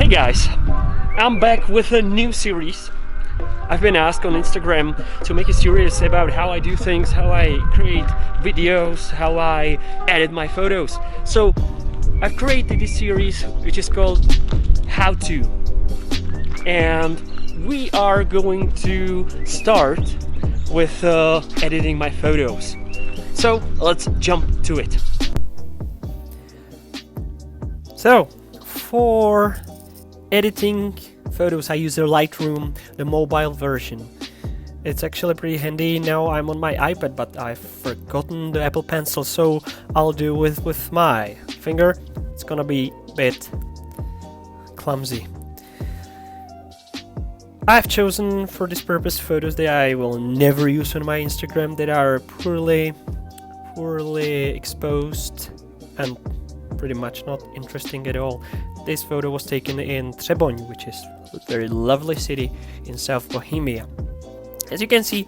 Hey guys, I'm back with a new series. I've been asked on Instagram to make a series about how I do things, how I create videos, how I edit my photos. So I've created this series which is called How To. And we are going to start with editing my photos. So let's jump to it. So for editing photos I use the Lightroom, the mobile version. It's actually pretty handy. Now I'm on my iPad, but I've forgotten the Apple Pencil, so I'll do with my finger. It's gonna be a bit clumsy. I've chosen for this purpose photos that I will never use on my Instagram, that are poorly exposed and pretty much not interesting at all. This photo was taken in Třeboň, which is a very lovely city in South Bohemia. As you can see,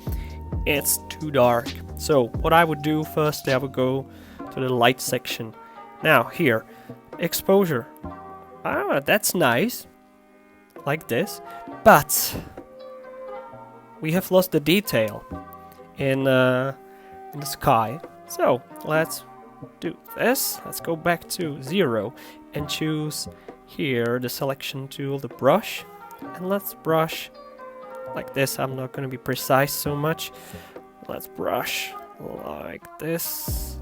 it's too dark. So what I would do first, I would go to the light section. Now here, exposure. Ah, that's nice, like this. But we have lost the detail in the sky. So let's do this. Let's go back to 0 and choose here the selection tool, the brush, and let's brush like this. I'm not going to be precise so much. Let's brush like this.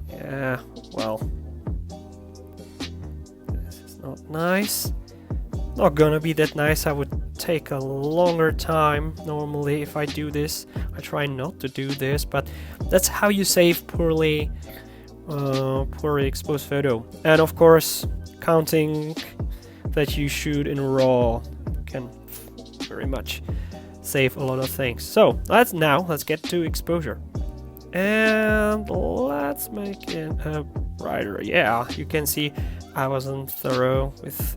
Yeah, well, this is not nice. Not gonna be that nice. I would take a longer time normally if I do this. I try not to do this, but that's how you save poorly exposed photo. And of course, counting that you shoot in RAW can very much save a lot of things. So let's get to exposure, and let's make it brighter. Yeah, you can see I wasn't thorough with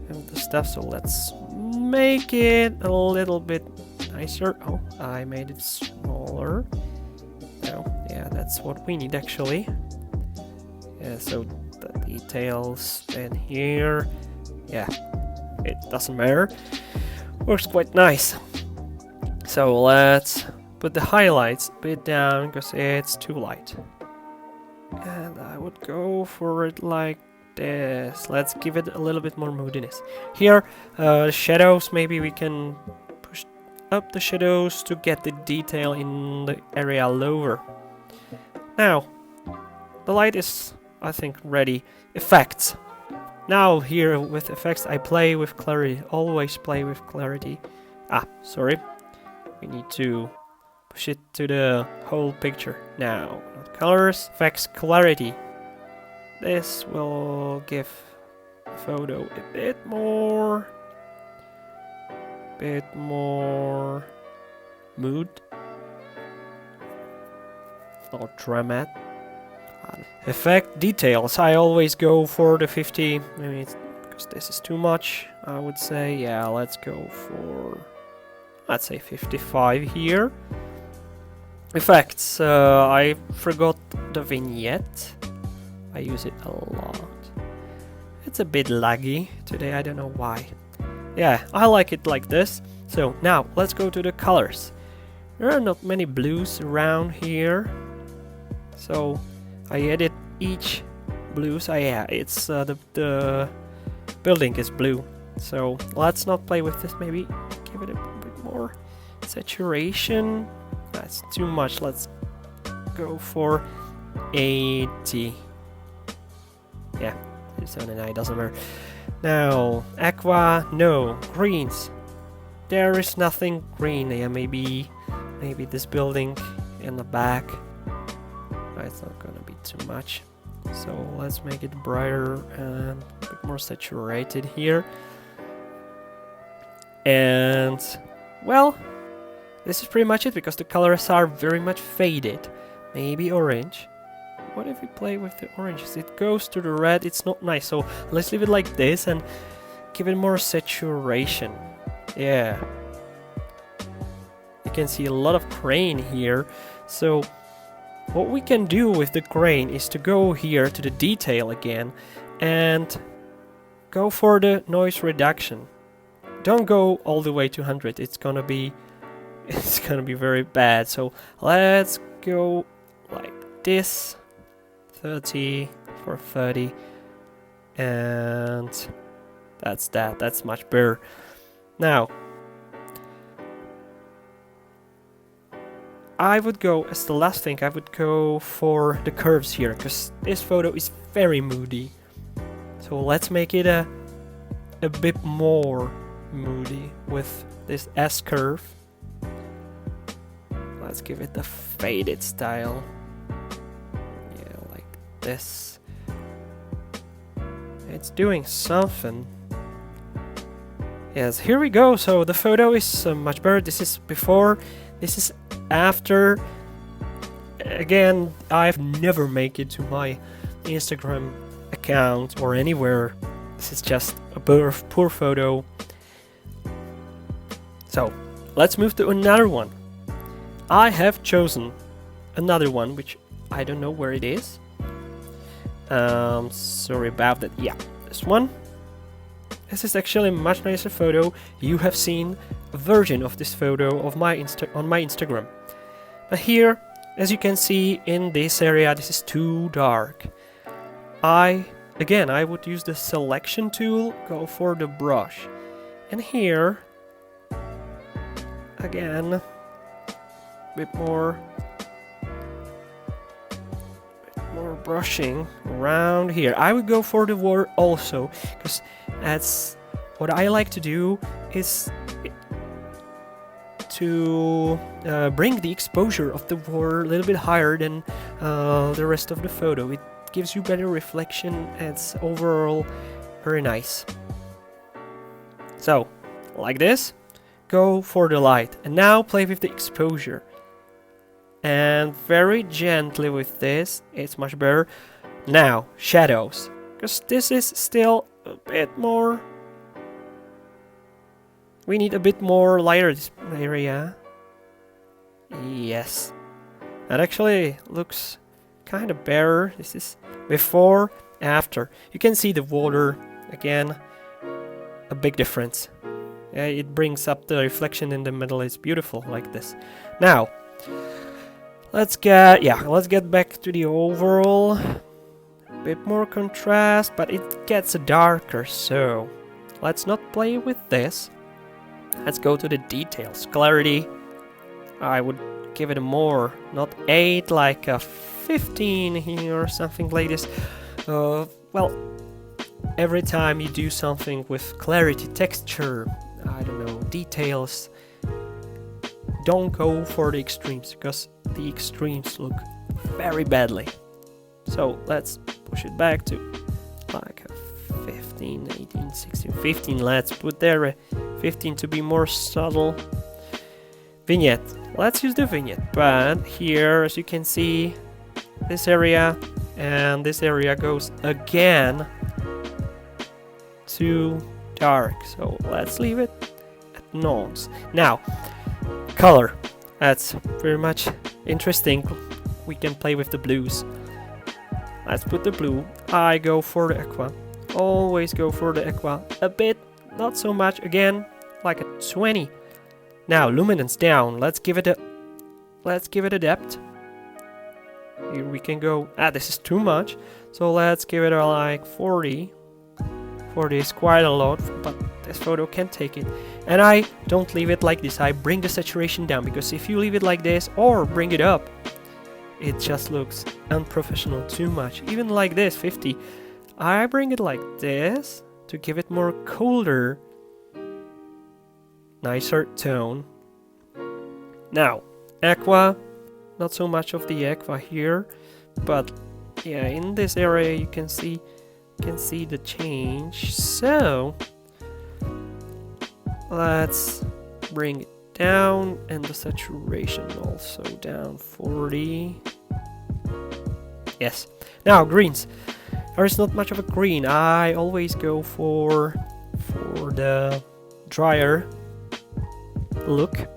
the stuff, so let's make it a little bit nicer. Oh, I made it smaller. Oh, yeah, that's what we need actually. Yeah, so the details in here, yeah, it doesn't matter. Works quite nice. So let's put the highlights a bit down because it's too light. And I would go for it like this. Let's give it a little bit more moodiness. Here, shadows, maybe we can push up the shadows to get the detail in the area lower. Now, the light is, I think, ready. Effects. Now here with effects I play with clarity. Always play with clarity. Ah, sorry. We need to push it to the whole picture. Now, colors, effects, clarity. This will give the photo a bit more mood or dramatic. Effect details. I always go for the 50. Maybe it's because this is too much. I would say, yeah, let's go for, let's say 55 here. Effects. I forgot the vignette. I use it a lot. It's a bit laggy today, I don't know why. Yeah, I like it like this. So now let's go to the colors. There are not many blues around here, so I edit each blues. Yeah, it's the building is blue. So let's not play with this. Maybe give it a bit more saturation. That's too much. Let's go for 80. Yeah, 79 doesn't matter. Now, aqua, no. Greens. There is nothing green. Yeah, maybe this building in the back. It's not gonna be too much. So let's make it brighter and a bit more saturated here. And, well, this is pretty much it because the colors are very much faded. Maybe orange. What if we play with the oranges? It goes to the red, it's not nice. So let's leave it like this and give it more saturation. Yeah. You can see a lot of grain here. So what we can do with the grain is to go here to the detail again and go for the noise reduction. Don't go all the way to 100. It's gonna be very bad. So let's go like this, 30 for 30, and that's much better. Now I would go, as the last thing, I would go for the curves here, because this photo is very moody. So let's make it a bit more moody with this S curve. Let's give it the faded style. Yeah, like this. It's doing something. Yes, here we go. So the photo is much better. This is before, this is after. Again, I've never make it to my Instagram account or anywhere. This is just a poor photo. So let's move to another one. I have chosen another one, which I don't know where it is. Sorry about that. Yeah, this one. This is actually a much nicer photo. You have seen a version of this photo of on my Instagram. But here, as you can see in this area, this is too dark. I would use the selection tool, go for the brush. And here, again, a bit more brushing around here. I would go for the water also, because that's what I like to do, is to bring the exposure of the water a little bit higher than the rest of the photo. It gives you better reflection, and it's overall very nice. So, like this, go for the light, and now play with the exposure. And very gently with this, it's much better. Now, shadows, because this is still a bit more. We need a bit more lighter this area. Yes, that actually looks kind of better. This is before, after. You can see the water again, a big difference. It brings up the reflection in the middle. It's beautiful like this. Now, let's get back to the overall. A bit more contrast, but it gets darker. So let's not play with this. Let's go to the details. Clarity, I would give it a more, not 8, like a 15 here or something like this. Well, every time you do something with clarity, texture, I don't know, details, don't go for the extremes, because the extremes look very badly. So let's push it back to like a 15, 18, 16, 15. Let's put there a 15 to be more subtle. Vignette. Let's use the vignette, but here, as you can see, this area and this area goes again too dark. So let's leave it at nonce. Now, color. That's very much interesting. We can play with the blues. Let's put the blue. I go for the aqua. Always go for the aqua. A bit, not so much. Again, like a 20. Now, luminance down. Let's give it a depth. Here we can go. This is too much. So let's give it a like 40. 40 is quite a lot, but this photo can take it. And I don't leave it like this. I bring the saturation down, because if you leave it like this or bring it up, it just looks unprofessional, too much. Even like this, 50. I bring it like this to give it more colder, nicer tone. Now, aqua, not so much of the aqua here, but yeah, in this area you can see the change. So let's bring it down, and the saturation also down, 40. Yes. Now greens. There is not much of a green. I always go for the drier look.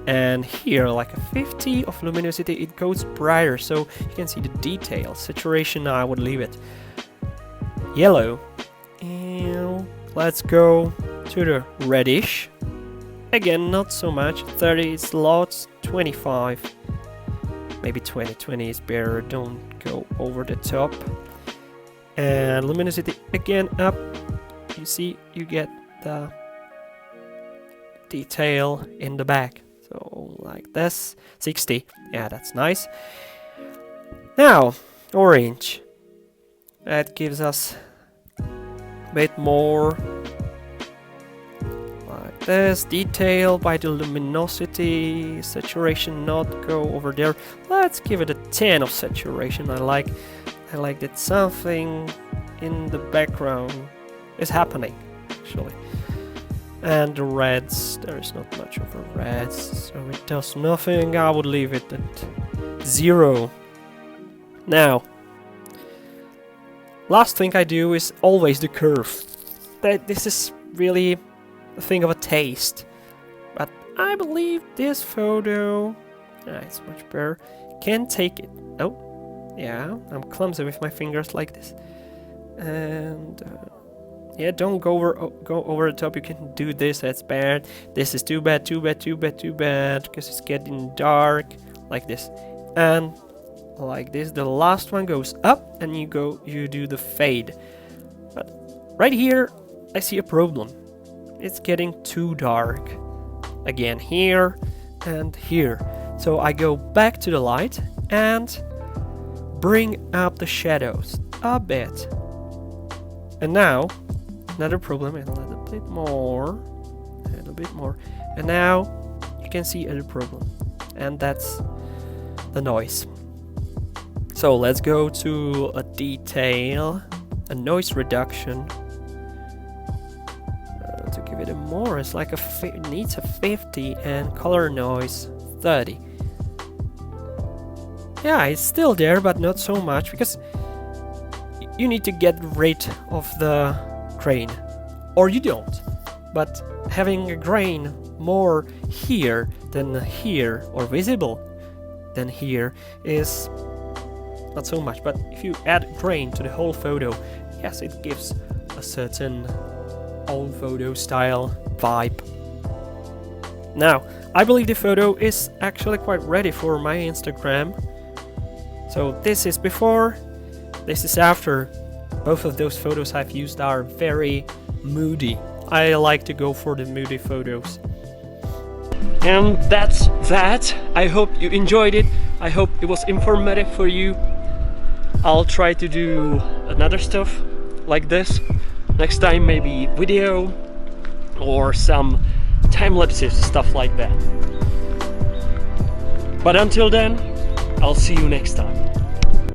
And here, like a 50 of luminosity, it goes brighter, so you can see the details. Saturation, I would leave it. Yellow. let's go to the reddish. Again, not so much. 30 is lots, 25. Maybe 20. 20 is better. Don't go over the top. And luminosity again up. You see, you get the detail in the back. So like this. 60. Yeah, that's nice. Now, orange. That gives us a bit more. Like this. Detail by the luminosity. Saturation not go over there. Let's give it a 10 of saturation. I like that something in the background is happening, actually. And the reds, there is not much of a reds, so it does nothing. I would leave it at 0. Now, last thing I do is always the curve. This is really a thing of a taste. But I believe this photo, it's much better, can take it. Oh. Yeah, I'm clumsy with my fingers like this. And yeah, don't go over the top. You can do this, that's bad. This is too bad, too bad, too bad, too bad, because it's getting dark like this. And like this, the last one goes up and you do the fade. But right here I see a problem. It's getting too dark. Again here and here. So I go back to the light and bring up the shadows a bit. And now, another problem, a little bit more. And now, you can see a problem. And that's the noise. So let's go to a detail, a noise reduction. To give it a more, it's like it needs a 50 and color noise 30. Yeah, it's still there, but not so much, because you need to get rid of the grain. Or you don't. But having a grain more here than here, or visible than here, is not so much. But if you add grain to the whole photo, yes, it gives a certain old photo style vibe. Now, I believe the photo is actually quite ready for my Instagram. So this is before, this is after. Both of those photos I've used are very moody. I like to go for the moody photos. And that's that. I hope you enjoyed it. I hope it was informative for you. I'll try to do another stuff like this. Next time maybe video or some time lapses, stuff like that. But until then, I'll see you next time.